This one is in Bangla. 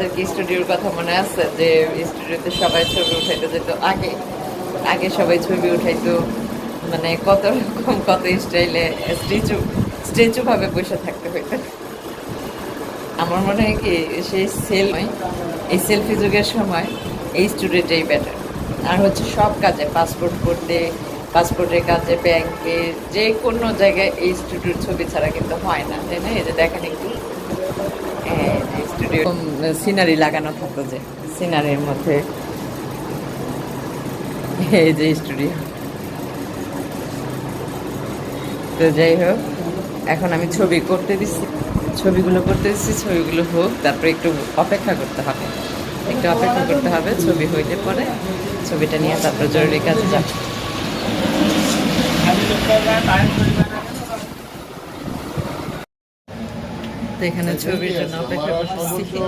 আমাদের কি স্টুডিওর কথা মনে আছে যে স্টুডিওতে সবাই ছবি উঠাইতে যেত আগে আগে সবাই ছবি উঠাইতো মানে কত রকম কত স্টাইলে স্ট্যাচু স্ট্যাচু ভাবে বসে থাকতে হইতো আমার মনে হয় কি সেই এই সেলফি যুগের সময় এই স্টুডিওটাই বেটার আর হচ্ছে সব কাজে পাসপোর্ট করতে পাসপোর্টের কাজে ব্যাংকে যে কোনো জায়গায় এই স্টুডিওর ছবি ছাড়া কিন্তু হয় না তাই না এই যে দেখেন একটু স্টুডিও সিনারি লাগানো থাকতো যে সিনারির মধ্যে এই যে স্টুডিও তো যাই হোক এখন আমি ছবি করতে দিচ্ছি ছবিগুলো করতে দিচ্ছি ছবিগুলো হোক তারপরে একটু অপেক্ষা করতে হবে একটু অপেক্ষা করতে হবে ছবি হইলে পরে ছবিটা নিয়ে তারপর জরুরি কাজে যাব তো এখানে ছবির জন্য অপেক্ষা করতেছি